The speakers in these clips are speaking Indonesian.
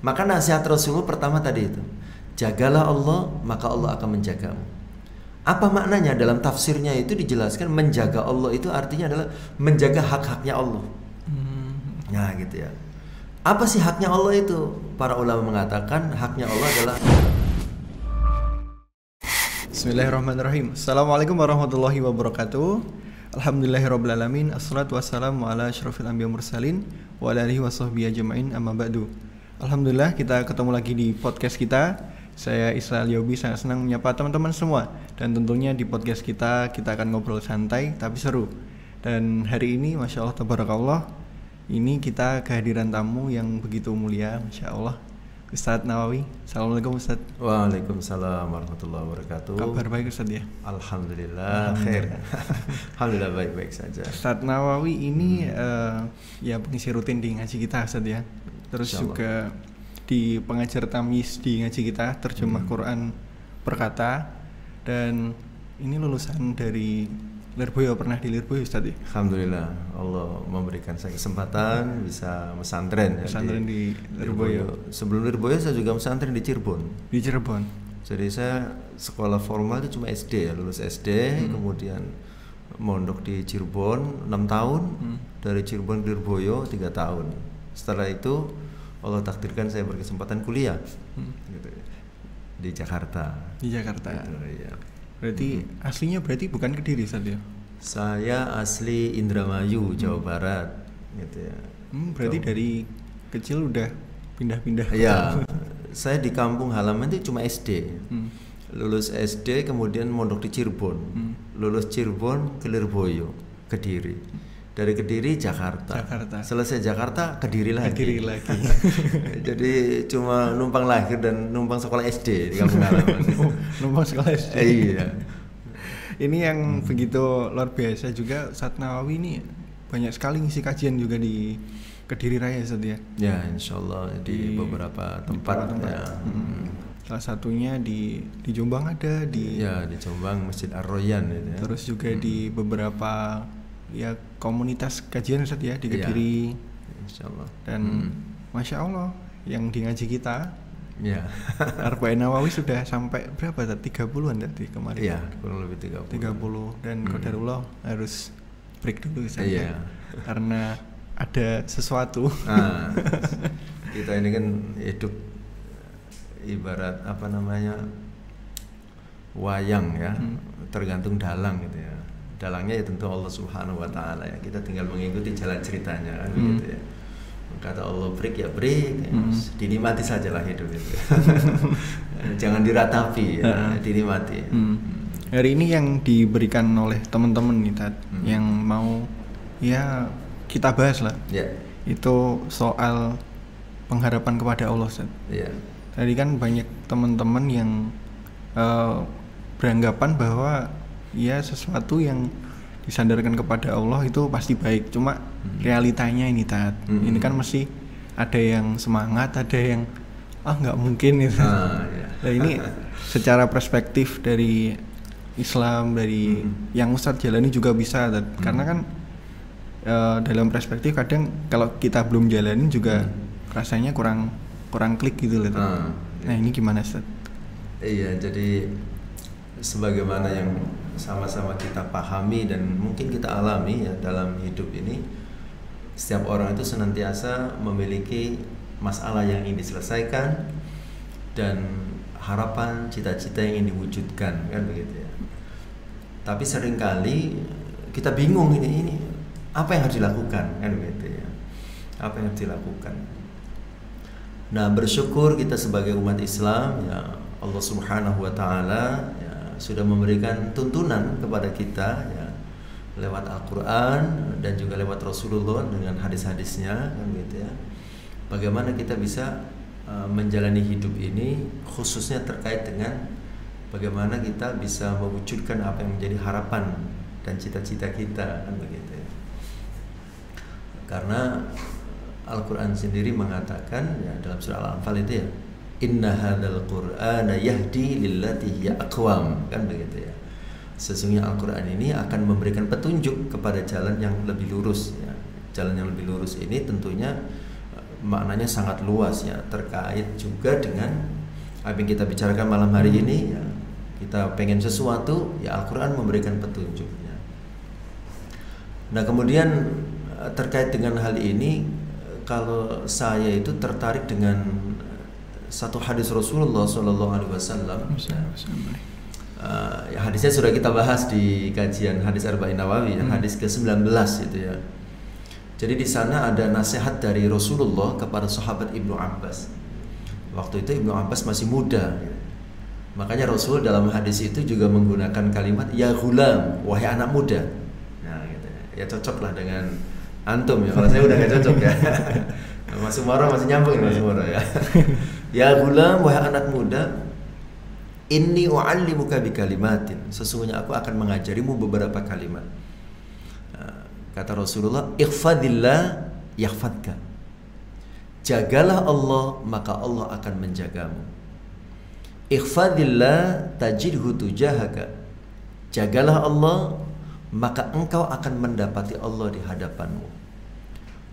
Maka nasihat Rasulullah pertama tadi itu, jagalah Allah maka Allah akan menjagamu. Apa maknanya? Dalam tafsirnya itu dijelaskan menjaga Allah itu artinya adalah menjaga hak-haknya Allah. Nah gitu ya. Apa sih haknya Allah itu? Para ulama mengatakan haknya Allah adalah Bismillahirrahmanirrahim. Assalamualaikum warahmatullahi wabarakatuh. Alhamdulillahirrabbilalamin. Assalatu wassalamu ala asyrafil anbiya mursalin wa ala alihi wa sahbihi ajma'in amma ba'du. Alhamdulillah kita ketemu lagi di podcast kita. Saya Israel Yobi, sangat senang menyapa teman-teman semua. Dan tentunya di podcast kita akan ngobrol santai tapi seru. Dan hari ini Masya Allah tabarakallah, ini kita kehadiran tamu yang begitu mulia, Masya Allah, Ustadz Nawawi. Assalamualaikum Ustadz. Waalaikumsalam warahmatullahi wabarakatuh. Kabar baik Ustadz ya? Alhamdulillah khair. Alhamdulillah baik-baik saja. Ustadz Nawawi ini ya pengisi rutin di ngaji kita Ustadz ya. Terus juga di pengajar tamyiz di ngaji kita, terjemah Quran perkata. Dan ini lulusan dari Lirboyo, pernah di Lirboyo Ustadz ya? Alhamdulillah Allah memberikan saya kesempatan bisa mesantren ya, di Lirboyo. Sebelum Lirboyo saya juga mesantren di Cirebon. Di Cirebon. Jadi saya sekolah formal itu cuma SD ya, lulus SD, kemudian mondok di Cirebon 6 tahun, dari Cirebon ke Lirboyo 3 tahun. Setelah itu Allah takdirkan saya berkesempatan kuliah gitu, di Jakarta. Di Jakarta. Gitu, ya. Berarti aslinya bukan Kediri Ustadz ya? Saya asli Indramayu, Jawa Barat gitu ya. Berarti dari kecil udah pindah-pindah. Iya. Saya di kampung halaman itu cuma SD. Lulus SD kemudian mondok di Cirebon. Lulus Cirebon ke Lirboyo, Kediri. Dari Kediri Jakarta. Selesai Jakarta Kediri lagi. Jadi cuma numpang lahir dan numpang sekolah SD di kampung halaman. Numpang sekolah SD. Iya. Ini yang begitu luar biasa juga, Ustadz Nawawi ini banyak sekali ngisi kajian juga di Kediri Raya Ustadz ya. Ya, insyaallah di beberapa tempat. Ya. Salah satunya di Jombang ada di Jombang Masjid Ar-Royan gitu ya. Terus juga di beberapa ya komunitas kajian Ustadz ya di Kediri. Insyaallah. Dan Masya Allah yang di ngaji kita ya Arba'in Nawawi sudah sampai berapa tadi? 30-an tadi kemarin. Iya, kurang lebih 30. Dan qadarullah harus break dulu saja. Karena ada sesuatu. Nah, kita ini kan hidup ibarat wayang ya, tergantung dalang gitu ya. Dalangnya ya tentu Allah Subhanahu wa taala ya. Kita tinggal mengikuti jalan ceritanya kan begitu ya. Kata Allah break ya break, dinikmati sajalah hidup itu. Jangan diratapi ya, dinikmati. Hari ini yang diberikan oleh teman-teman nih Tad, yang mau ya kita bahas lah. Itu soal pengharapan kepada Allah Tad. Tadi kan banyak teman-teman yang beranggapan bahwa ya sesuatu yang disandarkan kepada Allah itu pasti baik. Cuma realitanya ini Tat, ini kan mesti ada yang semangat, ada yang nggak mungkin itu. Nah ini secara perspektif dari Islam, dari yang Ustadz jalani juga bisa Tat. Karena kan dalam perspektif kadang kalau kita belum jalanin juga rasanya kurang klik gitu loh Tat. Nah ini gimana Ustadz? Iya, jadi sebagaimana yang sama-sama kita pahami dan mungkin kita alami ya dalam hidup ini, setiap orang itu senantiasa memiliki masalah yang ingin diselesaikan dan harapan, cita-cita yang ingin diwujudkan kan begitu ya. Tapi seringkali kita bingung ini apa yang harus dilakukan kan begitu ya. Apa yang harus dilakukan. Nah, bersyukur kita sebagai umat Islam ya, Allah Subhanahu wa taala ya sudah memberikan tuntunan kepada kita ya lewat Al-Quran dan juga lewat Rasulullah dengan hadis-hadisnya kan gitu ya. Bagaimana kita bisa menjalani hidup ini, khususnya terkait dengan bagaimana kita bisa mewujudkan apa yang menjadi harapan dan cita-cita kita kan begitu ya. Karena Al-Quran sendiri mengatakan ya dalam surah Al-Anfal itu ya, Inna hadzal Qur'ana yahdi lillati hiya aqwam kan begitu ya. Sesungguhnya Al-Qur'an ini akan memberikan petunjuk kepada jalan yang lebih lurus ya. Jalan yang lebih lurus ini tentunya maknanya sangat luas ya, terkait juga dengan apa yang kita bicarakan malam hari ini ya. Kita pengen sesuatu, ya Al-Quran memberikan petunjuknya. Nah kemudian terkait dengan hal ini, kalau saya itu tertarik dengan satu hadis Rasulullah SAW. Hadisnya sudah kita bahas di kajian hadis Arba'in Nawawi, hadis ke-19 itu ya. Jadi di sana ada nasihat dari Rasulullah kepada sahabat Ibnu Abbas. Waktu itu Ibnu Abbas masih muda. Makanya Rasul dalam hadis itu juga menggunakan kalimat ya ghulam, wahai anak muda. Nah, gitu ya. Ya cocok lah dengan antum ya. Kalau saya udah gak cocok ya. Mas Umaro masih nyambung Mas Umaro ya. Ya ghulam, wahai anak muda, inni u'allimuka bi kalimatin. Sesungguhnya aku akan mengajarimu beberapa kalimat. Kata Rasulullah, ikhfadillah yahfadka. Jagalah Allah, maka Allah akan menjagamu. Ikhfadillah tajidhu tujahaka. Jagalah Allah, maka engkau akan mendapati Allah di hadapanmu.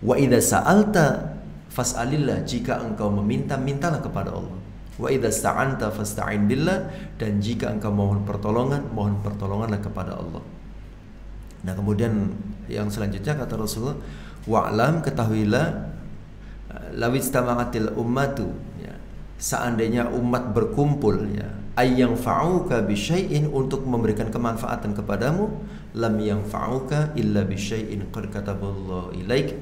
Wa idza sa'alta fas'alillah. Jika engkau meminta, mintalah kepada Allah. Wa idza sta'anta fasta'in billah. Dan jika engkau mohon pertolonganlah kepada Allah. Nah kemudian yang selanjutnya kata Rasulullah, wa'lam, ketahuilah, lawistama'atil ummatu ya, seandainya umat berkumpul ya, ayyang fa'uka bisyai'in, untuk memberikan kemanfaatan kepadamu, lam yang fa'uka illa bisyai'in qad kataballahu ilaik.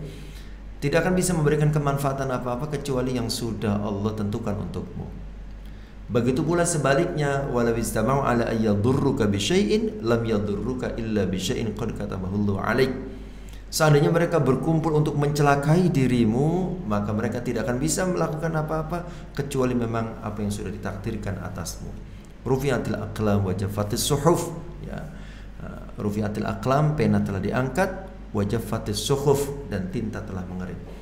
Tidak akan bisa memberikan kemanfaatan apa-apa kecuali yang sudah Allah tentukan untukmu. Begitu pula sebaliknya, walau istama'u ala ayyadurruka bisyai'in lam yadurruka illa bisyai'in qad katabahu alaik. Seandainya mereka berkumpul untuk mencelakai dirimu, maka mereka tidak akan bisa melakukan apa-apa kecuali memang apa yang sudah ditakdirkan atasmu. Rufi'atil aqlam wa jaffatis suhuf ya. Rufi'atil aqlam, pena telah diangkat, wa jaffatis suhuf, dan tinta telah mengering.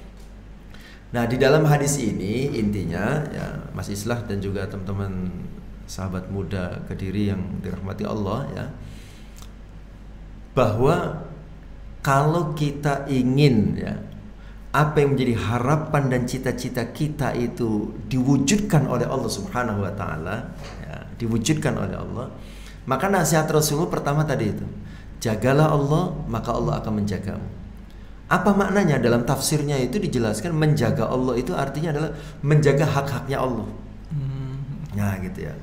Nah di dalam hadis ini intinya ya Mas Islah dan juga teman-teman sahabat muda Kediri yang dirahmati Allah ya, bahwa kalau kita ingin ya apa yang menjadi harapan dan cita-cita kita itu diwujudkan oleh Allah Subhanahu wa taala ya, diwujudkan oleh Allah, maka nasihat Rasulullah pertama tadi itu, jagalah Allah maka Allah akan menjagamu. Apa maknanya? Dalam tafsirnya itu dijelaskan menjaga Allah itu artinya adalah menjaga hak-haknya Allah. Nah gitu ya.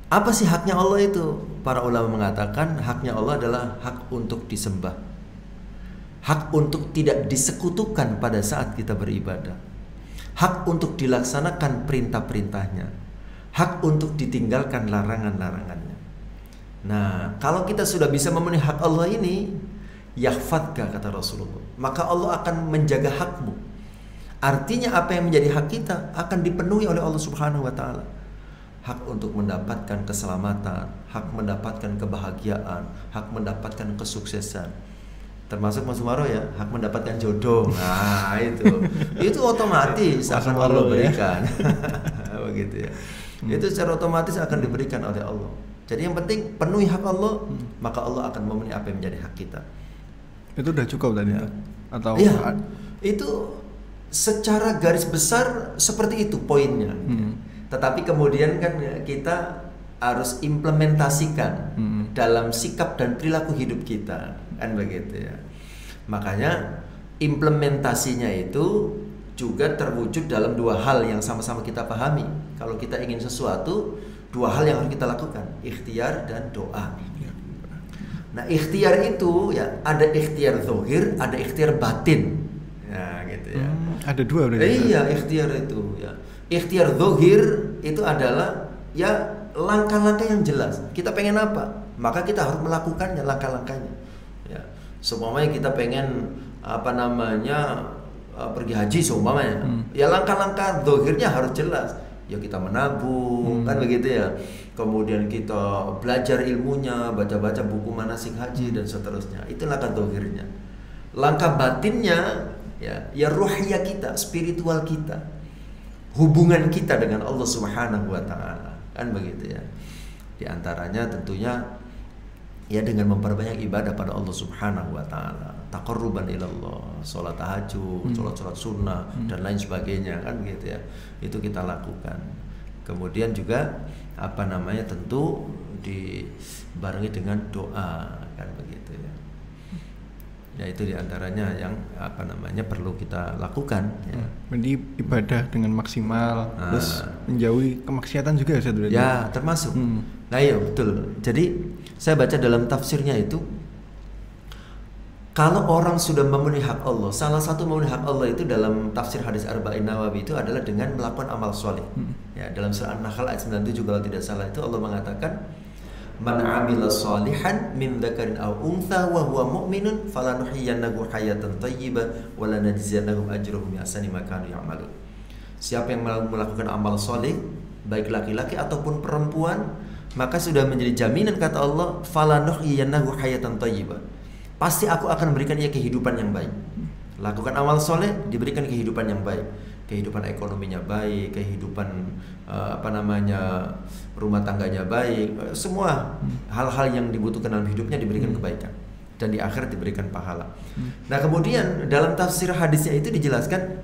Apa sih haknya Allah itu? Para ulama mengatakan haknya Allah adalah hak untuk disembah, hak untuk tidak disekutukan pada saat kita beribadah, hak untuk dilaksanakan perintah-perintahnya, hak untuk ditinggalkan larangan-larangannya. Nah kalau kita sudah bisa memenuhi hak Allah ini, yahfadka kata Rasulullah, maka Allah akan menjaga hakmu. Artinya apa yang menjadi hak kita akan dipenuhi oleh Allah Subhanahu wa taala. Hak untuk mendapatkan keselamatan, hak mendapatkan kebahagiaan, hak mendapatkan kesuksesan. Termasuk Mas Umaro ya, hak mendapatkan jodoh. Nah, itu otomatis akan Allah berikan. Begitu ya. Itu secara otomatis akan diberikan oleh Allah. Jadi yang penting penuhi hak Allah, maka Allah akan memenuhi apa yang menjadi hak kita. Itu udah cukup tadi ya. Atau ya, itu secara garis besar seperti itu poinnya. Tetapi kemudian kan kita harus implementasikan dalam sikap dan perilaku hidup kita, kan begitu ya. Makanya implementasinya itu juga terwujud dalam dua hal yang sama-sama kita pahami. Kalau kita ingin sesuatu, dua hal yang harus kita lakukan, ikhtiar dan doa. Nah ikhtiar itu ya ada ikhtiar zahir, ada ikhtiar batin. Ya gitu ya. Ada dua berarti. Iya ikhtiar itu ya. Ikhtiar zahir itu adalah ya langkah-langkah yang jelas. Kita pengen apa? Maka kita harus melakukannya langkah-langkahnya. Ya. Seumpamanya kita pengen pergi haji seumpamanya. Ya langkah-langkah zahirnya harus jelas. Ya kita menabung kan begitu ya. Kemudian kita belajar ilmunya, baca-baca buku manasik haji dan seterusnya. Itu langkah zahirnya. Langkah batinnya ya ruhiyah kita, spiritual kita. Hubungan kita dengan Allah Subhanahu wa taala. Kan begitu ya. Di antaranya tentunya ya dengan memperbanyak ibadah pada Allah Subhanahu wa taala, taqarruban ilallah, sholat tahajud, sholat sunnah dan lain sebagainya, kan begitu ya. Itu kita lakukan. Kemudian juga tentu dibarengi dengan doa, kan begitu ya. Ya itu diantaranya yang perlu kita lakukan ya. Jadi ibadah dengan maksimal, terus menjauhi kemaksiatan juga ya Ustaz? Ya termasuk. Nah iya betul. Jadi saya baca dalam tafsirnya itu, kalau orang sudah memenuhi hak Allah, salah satu memenuhi hak Allah itu dalam tafsir hadis Arba'in Nawawi itu adalah dengan melakukan amal soleh. Ya, dalam surah An-Nahl ayat 97 kalau tidak salah itu Allah mengatakan, man 'amila shalihan min dzakarin aw untha wa huwa mu'minun falanuhyiyannahu hayatan thayyibah wa lanajziyannahum ajrahum bi ahsani ma kanu ya'malun. Siapa yang melakukan amal soleh, baik laki-laki ataupun perempuan, maka sudah menjadi jaminan kata Allah, falanuhyiyannahu hayatan thayyibah. Pasti aku akan memberikan ia kehidupan yang baik. Lakukan amal soleh, diberikan kehidupan yang baik. Kehidupan ekonominya baik, kehidupan rumah tangganya baik, semua hal-hal yang dibutuhkan dalam hidupnya diberikan kebaikan, dan di akhirat diberikan pahala. Nah kemudian dalam tafsir hadisnya itu dijelaskan,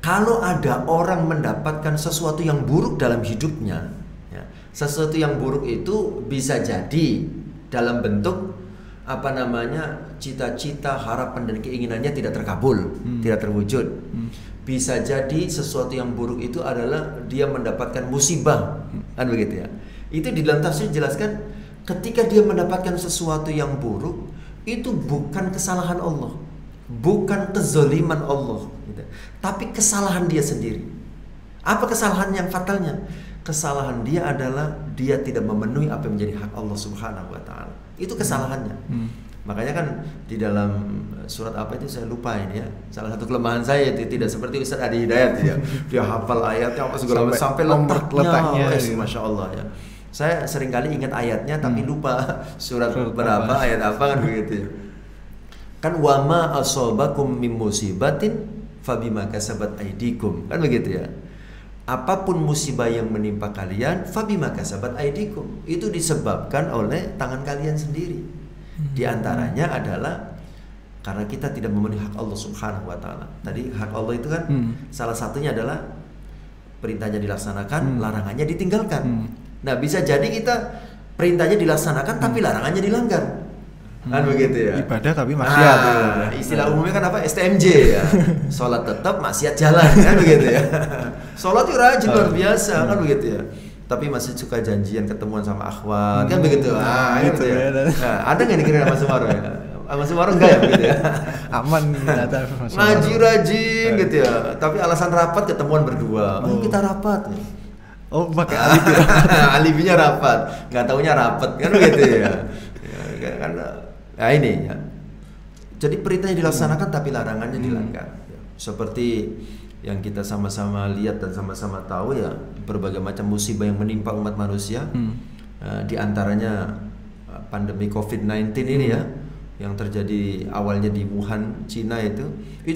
kalau ada orang mendapatkan sesuatu yang buruk dalam hidupnya, ya, sesuatu yang buruk itu bisa jadi dalam bentuk cita-cita, harapan dan keinginannya tidak terkabul, tidak terwujud. Bisa jadi sesuatu yang buruk itu adalah dia mendapatkan musibah, kan begitu ya. Itu di dalam tafsir dijelaskan, ketika dia mendapatkan sesuatu yang buruk, itu bukan kesalahan Allah, bukan kezaliman Allah, gitu, tapi kesalahan dia sendiri. Apa kesalahan yang fatalnya? Kesalahan dia adalah dia tidak memenuhi apa yang menjadi hak Allah Subhanahu wa taala. Itu kesalahannya. Makanya kan di dalam surat apa itu saya lupa ini ya. Salah satu kelemahan saya itu tidak seperti Ustaz Adi Hidayat ya. Dia hafal ayatnya apa segala sampai letaknya. Masya Allah ya. Saya seringkali ingat ayatnya tapi lupa surat berapa, ayat apa, kan begitu ya. Kan wama asobakum mim musibatin fabima kasabat aidikum, kan begitu ya. Apapun musibah yang menimpa kalian, fabima kasabat aidikum, itu disebabkan oleh tangan kalian sendiri. Di antaranya adalah karena kita tidak memenuhi hak Allah Subhanahu wa taala. Tadi hak Allah itu kan salah satunya adalah perintahnya dilaksanakan, larangannya ditinggalkan. Nah, bisa jadi kita perintahnya dilaksanakan tapi larangannya dilanggar. Kan begitu ya. Ibadah tapi maksiat. Istilah umumnya kan apa? STMJ ya. Salat tetap, maksiat jalan, kan begitu ya. Salat itu rajin luar biasa, kan begitu ya. Tapi masih suka janjian ketemuan sama akhwat, kan begitu. Gitu ya. Nah, ada nggak nih kira Mas Sumarno ya? Mas Sumarno enggak ya begitu ya? Aman ngaji rajin gitu ya. Tapi alasan rapat ketemuan berdua. Oh, kita rapat nih. Oh, pakai alibi. Alibinya rapat, nggak taunya rapat, kan begitu ya. Kan nah ini ya. Jadi perintahnya dilaksanakan tapi larangannya dilanggar. Seperti yang kita sama-sama lihat dan sama-sama tahu ya, berbagai macam musibah yang menimpa umat manusia. Di antaranya pandemi COVID-19 ini ya, yang terjadi awalnya di Wuhan, Cina itu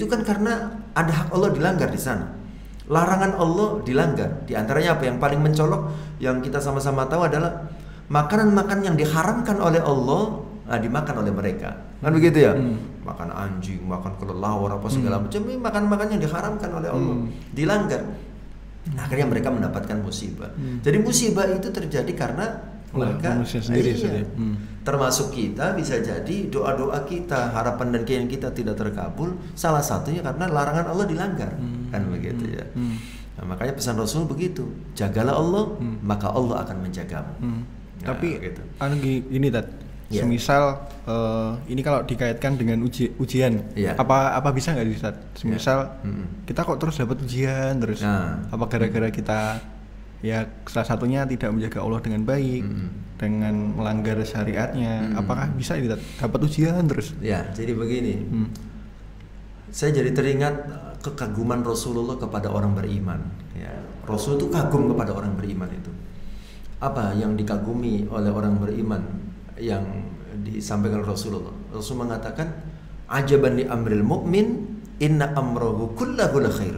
kan karena ada hak Allah dilanggar di sana. Larangan Allah dilanggar. Di antaranya apa yang paling mencolok yang kita sama-sama tahu adalah makanan-makanan yang diharamkan oleh Allah dimakan oleh mereka, kan begitu ya. Makan anjing, makan kelelawar apa segala macam, makan-makan yang diharamkan oleh Allah dilanggar. Nah, akhirnya mereka mendapatkan musibah. Jadi musibah itu terjadi karena mereka sendiri. Termasuk kita, bisa jadi doa-doa kita, harapan dan keinginan kita tidak terkabul, salah satunya karena larangan Allah dilanggar, kan begitu ya. Nah, makanya pesan Rasul begitu, jagalah Allah, maka Allah akan menjagamu. Tapi gitu. Gini Tat, semisal ini kalau dikaitkan dengan ujian, apa bisa nggak Ustaz? Semisal kita kok terus dapat ujian terus, apa gara-gara kita ya salah satunya tidak menjaga Allah dengan baik, dengan melanggar syariatnya, apakah bisa dapat ujian terus? Ya, jadi begini, saya jadi teringat kekaguman Rasulullah kepada orang beriman. Ya, Rasul itu kagum kepada orang beriman itu. Apa yang dikagumi oleh orang beriman yang disampaikan Rasulullah? Rasul mengatakan, ajaban li amril mu'min inna amrahu kullahu khair.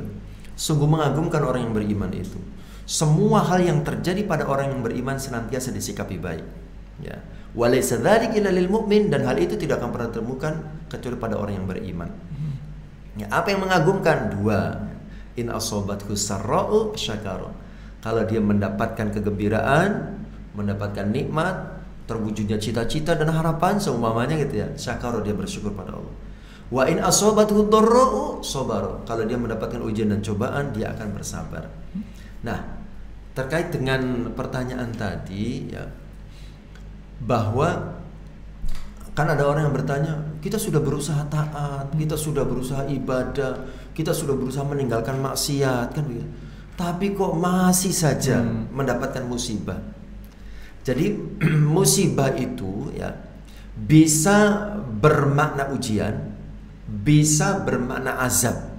Sungguh mengagumkan orang yang beriman itu. Semua hal yang terjadi pada orang yang beriman senantiasa disikapi baik. Ya. Walaysa dzalika illa lil mu'min, dan hal itu tidak akan pernah ditemukan kecuali pada orang yang beriman. Ya, apa yang mengagumkan? Dua. In asobathu sarra'u syakara. Kalau dia mendapatkan kegembiraan, mendapatkan nikmat, terwujudnya cita-cita dan harapan seumpamanya gitu ya, syakara, dia bersyukur pada Allah. Wa in asobathu dharra'u sabara. Kalau dia mendapatkan ujian dan cobaan, dia akan bersabar. Nah, terkait dengan pertanyaan tadi ya, bahwa kan ada orang yang bertanya, kita sudah berusaha taat, kita sudah berusaha ibadah, kita sudah berusaha meninggalkan maksiat kan begitu, tapi kok masih saja mendapatkan musibah. Jadi musibah itu ya bisa bermakna ujian, bisa bermakna azab,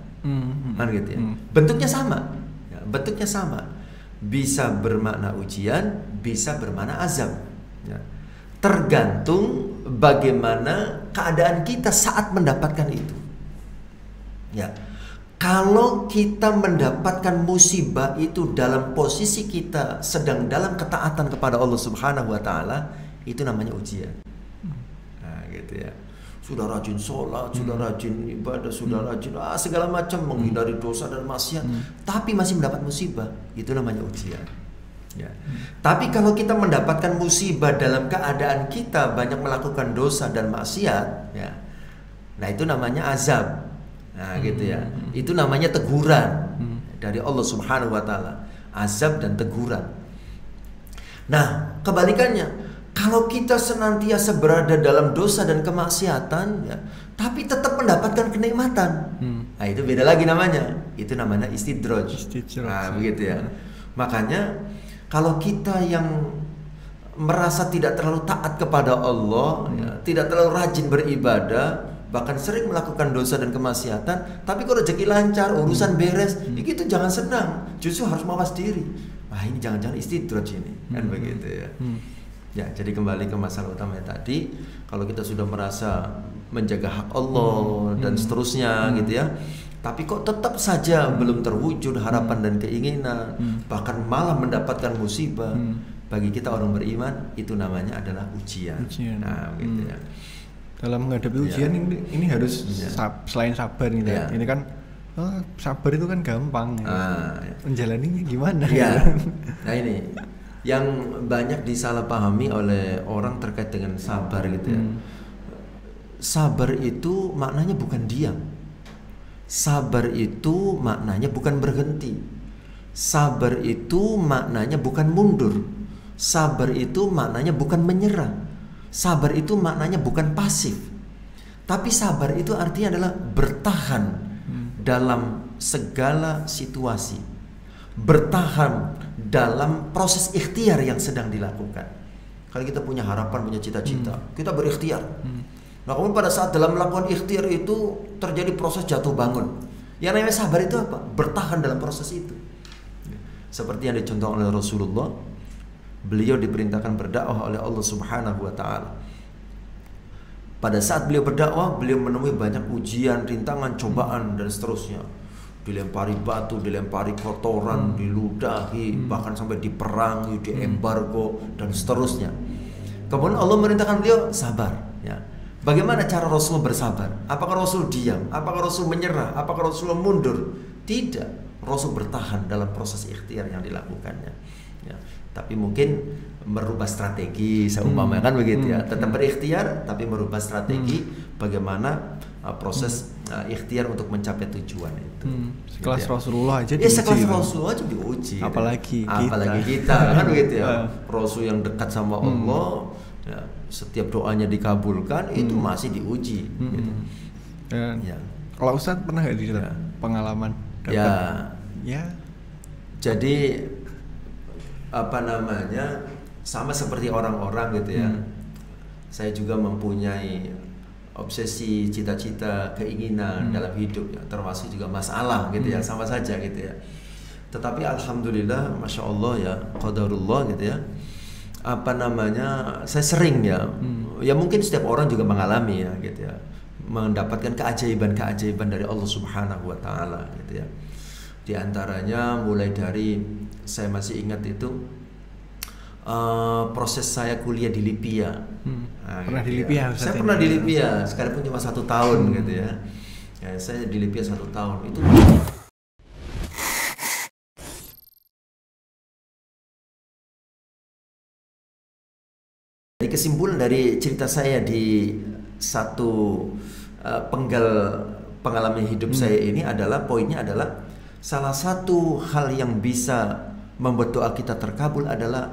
kan gitu ya. Bentuknya sama, ya, bentuknya sama, bisa bermakna ujian, bisa bermakna azab. Ya. Tergantung bagaimana keadaan kita saat mendapatkan itu. Ya. Kalau kita mendapatkan musibah itu dalam posisi kita sedang dalam ketaatan kepada Allah Subhanahu wa taala, itu namanya ujian. Nah, gitu ya. Sudah rajin sholat, sudah rajin ibadah, sudah rajin segala macam menghindari dosa dan maksiat, tapi masih mendapat musibah, itu namanya ujian. Ya. Tapi kalau kita mendapatkan musibah dalam keadaan kita banyak melakukan dosa dan maksiat, ya, nah itu namanya azab. Nah, gitu ya. Itu namanya teguran dari Allah Subhanahu wa taala. Azab dan teguran. Nah, kebalikannya, kalau kita senantiasa berada dalam dosa dan kemaksiatan, ya, tapi tetap mendapatkan kenikmatan, nah itu beda lagi namanya. Itu namanya istidraj. Nah, begitu ya. Makanya kalau kita yang merasa tidak terlalu taat kepada Allah, ya, tidak terlalu rajin beribadah, bahkan sering melakukan dosa dan kemaksiatan, tapi kalau rezeki lancar, urusan beres, itu jangan senang, justru harus mawas diri. Wah, ini jangan-jangan istidraj ini, kan begitu ya. Ya, jadi kembali ke masalah utamanya tadi, kalau kita sudah merasa menjaga hak Allah dan seterusnya gitu ya, tapi kok tetap saja belum terwujud harapan dan keinginan, bahkan malah mendapatkan musibah, bagi kita orang beriman itu namanya adalah ujian. Nah, gitu ya. Dalam menghadapi ujian ini harus selain sabar gitu ya. Ini kan sabar itu kan gampang. Menjalaninya gimana? Ya. Nah, ini yang banyak disalahpahami oleh orang terkait dengan sabar gitu ya. Sabar itu maknanya bukan diam. Sabar itu maknanya bukan berhenti. Sabar itu maknanya bukan mundur. Sabar itu maknanya bukan menyerah. Sabar itu maknanya bukan pasif. Tapi sabar itu artinya adalah bertahan dalam segala situasi. Bertahan dalam proses ikhtiar yang sedang dilakukan. Kalau kita punya harapan, punya cita-cita, kita berikhtiar. Nah, kemudian pada saat dalam melakukan ikhtiar itu terjadi proses jatuh bangun. Yang namanya sabar itu apa? Bertahan dalam proses itu. Seperti yang dicontohkan oleh Rasulullah, beliau diperintahkan berdakwah oleh Allah Subhanahu wa taala. Pada saat beliau berdakwah, beliau menemui banyak ujian, rintangan, cobaan dan seterusnya. Dilempari batu, dilempari kotoran, diludahi, bahkan sampai diperangi, diembargo dan seterusnya. Kemudian Allah merintahkan beliau sabar, ya. Bagaimana cara Rasul bersabar? Apakah Rasul diam? Apakah Rasul menyerah? Apakah Rasul mundur? Tidak. Rasul bertahan dalam proses ikhtiar yang dilakukannya. Ya. Tapi mungkin merubah strategi, seumpamanya kan begitu ya. Tetap berikhtiar, tapi merubah strategi bagaimana proses ikhtiar untuk mencapai tujuan itu. Sekelas gitu ya. Rasulullah aja diuji. Sekelas Rasulullah aja diuji. Apalagi kita kan begitu ya. Rasul yang dekat sama Allah. Ya, setiap doanya dikabulkan itu masih diuji. Gitu. Ya. Kalau Ustadz pernah nggak di pengalaman dapat? Ya. Jadi sama seperti orang-orang gitu ya. Saya juga mempunyai obsesi, cita-cita, keinginan dalam hidup ya, termasuk juga masalah gitu ya, sama saja gitu ya. Tetapi alhamdulillah, masya Allah ya, qadarullah gitu ya. Saya sering ya, ya mungkin setiap orang juga mengalami ya gitu ya, mendapatkan keajaiban-keajaiban dari Allah Subhanahu wa taala gitu ya. Di antaranya mulai dari saya masih ingat itu proses saya kuliah di Libya. Pernah gitu di Libya, ya. Saya pernah di Libya, sekalipun cuma 1 tahun gitu ya. Saya di Libya 1 tahun itu. Jadi kesimpulan dari cerita saya di satu penggal pengalaman hidup saya ini adalah, poinnya adalah salah satu hal yang bisa membuat doa kita terkabul adalah